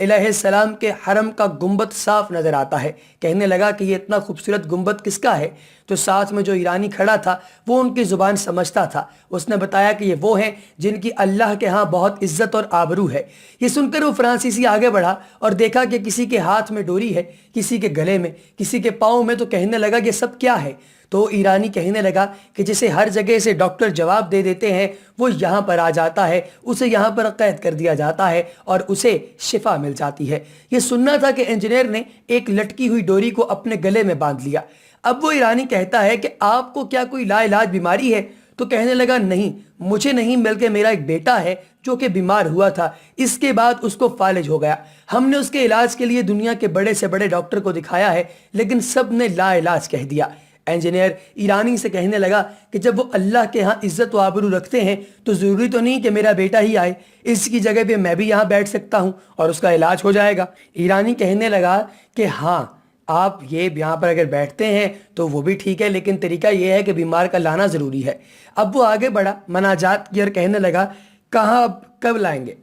علیہ السلام کے حرم کا گنبد صاف نظر آتا ہے۔ کہنے لگا کہ یہ اتنا خوبصورت گنبد کس کا ہے؟ تو ساتھ میں جو ایرانی کھڑا تھا وہ ان کی زبان سمجھتا تھا۔ اس نے بتایا کہ یہ وہ ہیں جن کی اللہ کے ہاں بہت عزت اور آبرو ہے۔ یہ سن کر وہ فرانسیسی آگے بڑھا اور دیکھا کہ کسی کے ہاتھ میں ڈوری ہے، کسی کے گلے میں، کسی کے پاؤں میں، تو کہنے لگا یہ سب کیا ہے؟ تو ایرانی کہنے لگا کہ جسے ہر جگہ سے ڈاکٹر جواب دے دیتے ہیں وہ یہاں پر آ جاتا ہے، اسے یہاں پر قید کر دیا جاتا ہے اور اسے شفا مل جاتی ہے۔ یہ سننا تھا کہ انجینئر نے ایک لٹکی ہوئی ڈوری کو اپنے گلے میں باندھ لیا۔ اب وہ ایرانی کہتا ہے کہ آپ کو کیا کوئی لا علاج بیماری ہے؟ تو کہنے لگا نہیں، مجھے نہیں، بلکہ میرا ایک بیٹا ہے جو کہ بیمار ہوا تھا، اس کے بعد اس کو فالج ہو گیا۔ ہم نے اس کے علاج کے لیے دنیا کے بڑے سے بڑے ڈاکٹر کو دکھایا ہے لیکن سب نے لا علاج کہہ دیا۔ انجینئر ایرانی سے کہنے لگا کہ جب وہ اللہ کے ہاں عزت و آبرو رکھتے ہیں تو ضروری تو نہیں کہ میرا بیٹا ہی آئے، اس کی جگہ پہ میں بھی یہاں بیٹھ سکتا ہوں اور اس کا علاج ہو جائے گا۔ ایرانی کہنے لگا کہ ہاں، آپ یہ یہاں پر اگر بیٹھتے ہیں تو وہ بھی ٹھیک ہے، لیکن طریقہ یہ ہے کہ بیمار کا لانا ضروری ہے۔ اب وہ آگے بڑھا، مناجات کی اور کہنے لگا کہاں، اب کب لائیں گے؟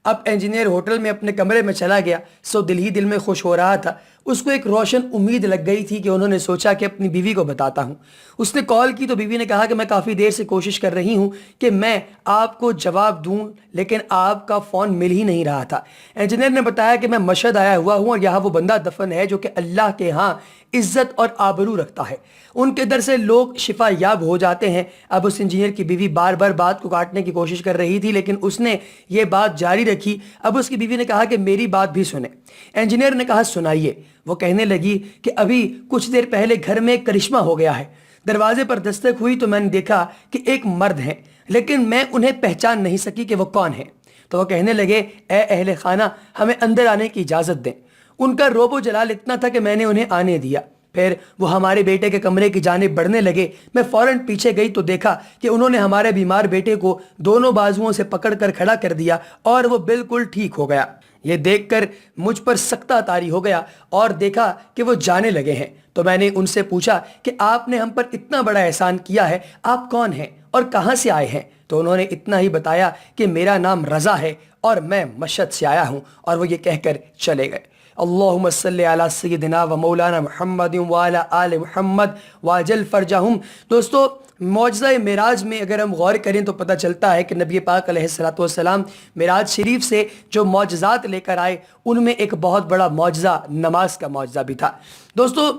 اب انجینئر ہوٹل میں اپنے کمرے میں چلا گیا، سو دل ہی دل میں خوش ہو رہا تھا۔ اس کو ایک روشن امید لگ گئی تھی کہ انہوں نے سوچا کہ اپنی بیوی کو بتاتا ہوں۔ اس نے کال کی تو بیوی نے کہا کہ میں کافی دیر سے کوشش کر رہی ہوں کہ میں آپ کو جواب دوں لیکن آپ کا فون مل ہی نہیں رہا تھا۔ انجینئر نے بتایا کہ میں مشہد آیا ہوا ہوں اور یہاں وہ بندہ دفن ہے جو کہ اللہ کے ہاں عزت اور آبرو رکھتا ہے، ان کے در سے لوگ شفا یاب ہو جاتے ہیں۔ اب اس انجینئر کی بیوی بار بار بات کو کاٹنے کی کوشش کر رہی تھی لیکن اس نے یہ بات جاری رکھی۔ اب اس کی بیوی نے کہا کہ میری بات بھی سنیں۔ انجینئر نے کہا سنائیے۔ وہ کہنے لگی کہ ابھی کچھ دیر پہلے گھر میں ایک کرشمہ ہو گیا ہے۔ دروازے پر دستک ہوئی تو میں نے دیکھا کہ ایک مرد ہیں لیکن میں انہیں پہچان نہیں سکی کہ وہ کون ہیں۔ تو وہ کہنے لگے اے اہل خانہ، ہمیں اندر آنے کی اجازت دیں۔ ان کا روب و جلال اتنا تھا کہ میں نے انہیں آنے دیا۔ پھر وہ ہمارے بیٹے کے کمرے کی جانب بڑھنے لگے۔ میں فوراً پیچھے گئی تو دیکھا کہ انہوں نے ہمارے بیمار بیٹے کو دونوں بازوؤں سے پکڑ کر کھڑا کر دیا اور وہ بالکل ٹھیک ہو گیا۔ یہ دیکھ کر مجھ پر سکتہ طاری ہو گیا اور دیکھا کہ وہ جانے لگے ہیں۔ تو میں نے ان سے پوچھا کہ آپ نے ہم پر اتنا بڑا احسان کیا ہے، آپ کون ہیں اور کہاں سے آئے ہیں؟ تو انہوں نے اتنا ہی بتایا کہ میرا نام رضا ہے اور میں مشہد سے آیا ہوں، اور وہ یہ کہہ کر چلے گئے۔ اللہم صلی علی سیدنا و مولانا محمد وعلی آل محمد واجل فرجہم۔ دوستو، معجزہ معراج میں اگر ہم غور کریں تو پتہ چلتا ہے کہ نبی پاک علیہ السلام معراج شریف سے جو معجزات لے کر آئے ان میں ایک بہت بڑا معجزہ نماز کا معجزہ بھی تھا۔ دوستو،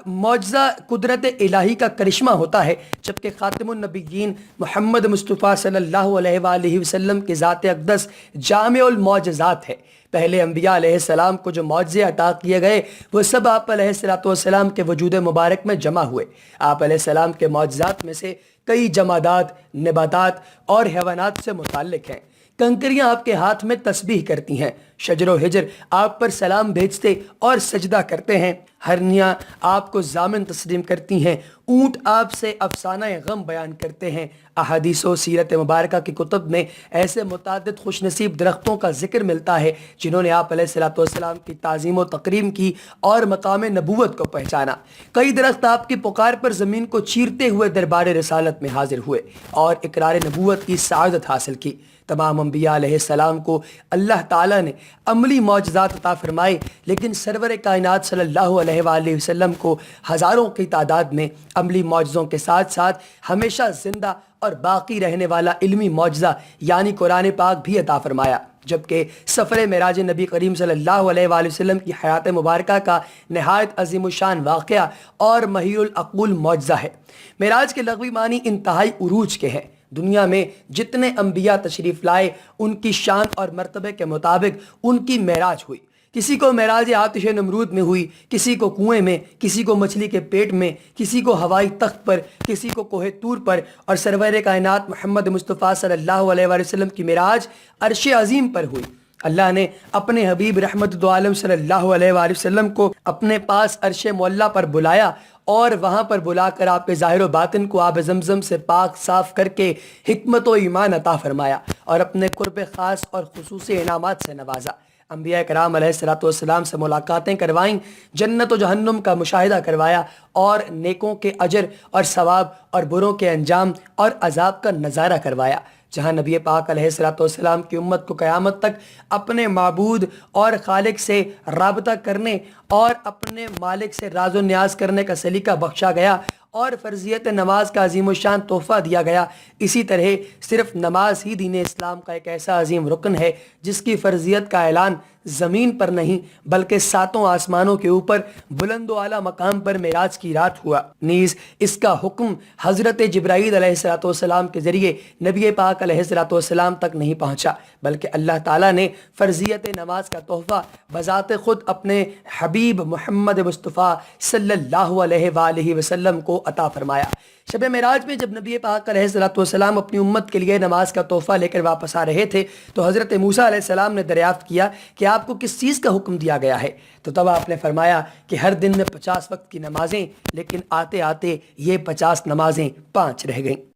معجزہ قدرت الہی کا کرشمہ ہوتا ہے، جبکہ خاتم النبیین محمد مصطفیٰ صلی اللہ علیہ وآلہ وسلم کے ذات اقدس جامع المعجزات ہے۔ پہلے انبیاء علیہ السلام کو جو معجزے عطا کیے گئے وہ سب آپ علیہ السلام کے وجود مبارک میں جمع ہوئے۔ آپ علیہ السلام کے معجزات میں سے کئی جمادات، نباتات اور حیوانات سے متعلق ہیں۔ کنکریاں آپ کے ہاتھ میں تسبیح کرتی ہیں، شجر و حجر آپ پر سلام بھیجتے اور سجدہ کرتے ہیں، ہرنیاں آپ کو ضامن تسلیم کرتی ہیں، اونٹ آپ سے افسانہ غم بیان کرتے ہیں۔ احادیث و سیرت مبارکہ کی کتب میں ایسے متعدد خوش نصیب درختوں کا ذکر ملتا ہے جنہوں نے آپ علیہ السلام کی تعظیم و تکریم کی اور مقام نبوت کو پہچانا۔ کئی درخت آپ کی پکار پر زمین کو چیرتے ہوئے دربار رسالت میں حاضر ہوئے اور اقرار نبوت کی سعادت حاصل کی۔ تمام انبیاء علیہ السلام کو اللہ تعالیٰ نے عملی معجزات عطا فرمائے، لیکن سرور کائنات صلی اللہ علیہ وآلہ وسلم کو ہزاروں کی تعداد میں عملی معجزوں کے ساتھ ساتھ ہمیشہ زندہ اور باقی رہنے والا علمی معجزہ یعنی قرآن پاک بھی عطا فرمایا، جبکہ سفر معراج نبی کریم صلی اللہ علیہ وآلہ وسلم کی حیات مبارکہ کا نہایت عظیم الشان واقعہ اور محیر العقول معجزہ ہے۔ معراج کے لغوی معنی انتہائی عروج کے ہیں۔ دنیا میں جتنے انبیاء تشریف لائے ان کی شان اور مرتبے کے مطابق ان کی معراج ہوئی۔ کسی کو معراج آتش نمرود میں ہوئی، کسی کو کنویں میں، کسی کو مچھلی کے پیٹ میں، کسی کو ہوائی تخت پر، کسی کو کوہ طور پر، اور سرور کائنات محمد مصطفیٰ صلی اللہ علیہ وآلہ وسلم کی معراج عرش عظیم پر ہوئی۔ اللہ نے اپنے حبیب رحمت دو عالم صلی اللہ علیہ وآلہ وسلم کو اپنے پاس عرش معلیٰ پر بلایا اور وہاں پر بلا کر آپ کے ظاہر و باطن کو آب زمزم سے پاک صاف کر کے حکمت و ایمان عطا فرمایا اور اپنے قرب خاص اور خصوصی انعامات سے نوازا۔ انبیاء کرام علیہ السلام سے ملاقاتیں کروائیں، جنت و جہنم کا مشاہدہ کروایا اور نیکوں کے اجر اور ثواب اور بروں کے انجام اور عذاب کا نظارہ کروایا۔ جہاں نبی پاک علیہ الصلوۃ والسلام کی امت کو قیامت تک اپنے معبود اور خالق سے رابطہ کرنے اور اپنے مالک سے راز و نیاز کرنے کا سلیقہ بخشا گیا اور فرضیت نماز کا عظیم الشان تحفہ دیا گیا، اسی طرح صرف نماز ہی دین اسلام کا ایک ایسا عظیم رکن ہے جس کی فرضیت کا اعلان زمین پر نہیں بلکہ ساتوں آسمانوں کے اوپر بلند و اعلیٰ مقام پر معراج کی رات ہوا۔ نیز اس کا حکم حضرت جبرائیل علیہ الصلوۃ والسلام کے ذریعے نبی پاک علیہ الصلوۃ والسلام تک نہیں پہنچا، بلکہ اللہ تعالیٰ نے فرضیت نماز کا تحفہ بذات خود اپنے حبیب محمد مصطفیٰ صلی اللہ علیہ وآلہ وسلم کو عطا فرمایا۔ شب معراج میں جب نبی پاک علیہ الصلوۃ والسلام اپنی امت کے لیے نماز کا تحفہ لے کر واپس آ رہے تھے تو حضرت موسیٰ علیہ السلام نے دریافت کیا کہ آپ کو کس چیز کا حکم دیا گیا ہے؟ تو تب آپ نے فرمایا کہ ہر دن میں 50 وقت کی نمازیں، لیکن آتے آتے یہ 50 نمازیں 5 رہ گئیں۔